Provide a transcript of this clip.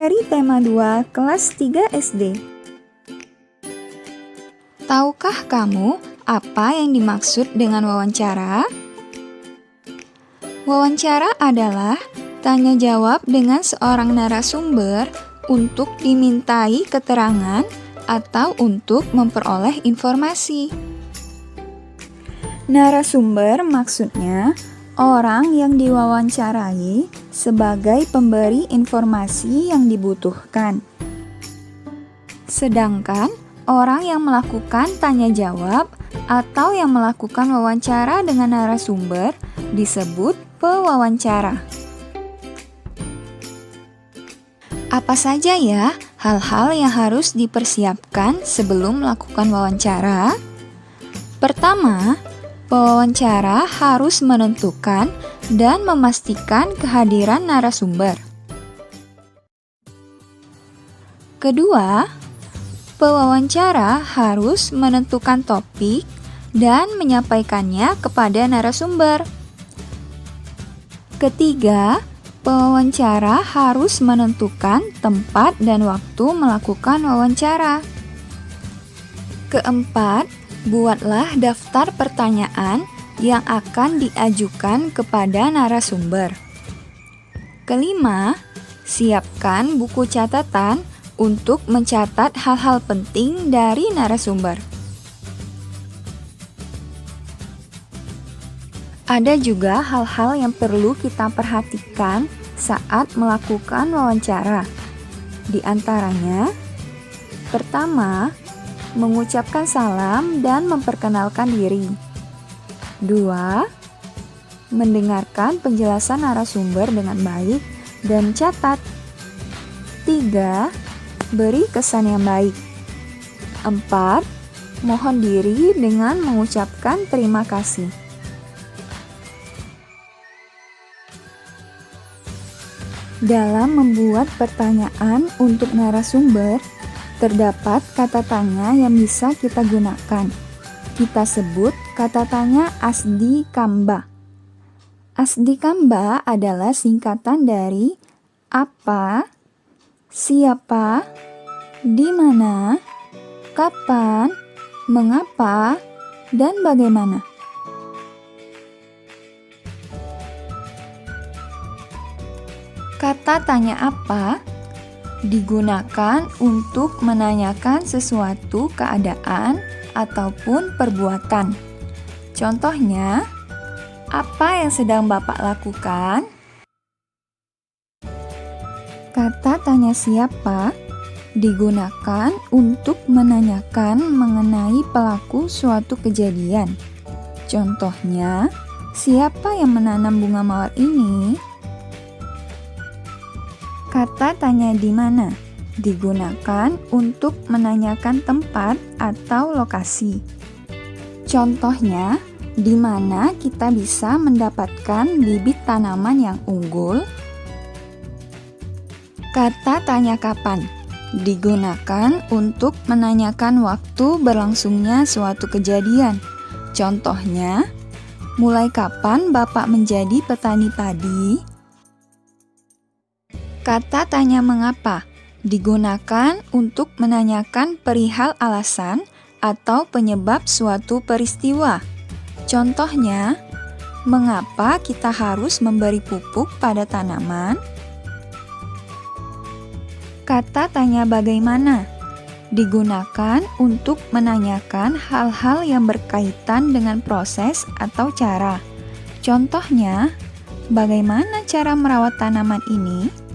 Materi tema 2 kelas 3 SD. Tahukah kamu apa yang dimaksud dengan wawancara? Wawancara adalah tanya jawab dengan seorang narasumber untuk dimintai keterangan atau untuk memperoleh informasi. Narasumber maksudnya orang yang diwawancarai sebagai pemberi informasi yang dibutuhkan. Sedangkan orang yang melakukan tanya jawab atau yang melakukan wawancara dengan narasumber disebut pewawancara. Apa saja ya hal-hal yang harus dipersiapkan sebelum melakukan wawancara? Pertama, pewawancara harus menentukan dan memastikan kehadiran narasumber. Kedua, pewawancara harus menentukan topik dan menyampaikannya kepada narasumber. Ketiga, pewawancara harus menentukan tempat dan waktu melakukan wawancara. Keempat, buatlah daftar pertanyaan yang akan diajukan kepada narasumber. Kelima, siapkan buku catatan untuk mencatat hal-hal penting dari narasumber. Ada juga hal-hal yang perlu kita perhatikan saat melakukan wawancara. Di antaranya, pertama, mengucapkan salam dan memperkenalkan diri. 2. Mendengarkan penjelasan narasumber dengan baik dan catat. 3. Beri kesan yang baik. 4. Mohon diri dengan mengucapkan terima kasih. Dalam membuat pertanyaan untuk narasumber, terdapat kata tanya yang bisa kita gunakan. Kita sebut kata tanya asdikamba. Asdikamba adalah singkatan dari apa, siapa, di mana, kapan, mengapa, dan bagaimana. Kata tanya apa digunakan untuk menanyakan sesuatu keadaan ataupun perbuatan. Contohnya, apa yang sedang Bapak lakukan? Kata tanya siapa digunakan untuk menanyakan mengenai pelaku suatu kejadian. Contohnya, siapa yang menanam bunga mawar ini? Kata tanya di mana digunakan untuk menanyakan tempat atau lokasi. Contohnya, di mana kita bisa mendapatkan bibit tanaman yang unggul? Kata tanya kapan digunakan untuk menanyakan waktu berlangsungnya suatu kejadian. Contohnya, mulai kapan Bapak menjadi petani padi? Kata tanya mengapa digunakan untuk menanyakan perihal alasan atau penyebab suatu peristiwa. Contohnya, mengapa kita harus memberi pupuk pada tanaman? Kata tanya bagaimana digunakan untuk menanyakan hal-hal yang berkaitan dengan proses atau cara. Contohnya, bagaimana cara merawat tanaman ini?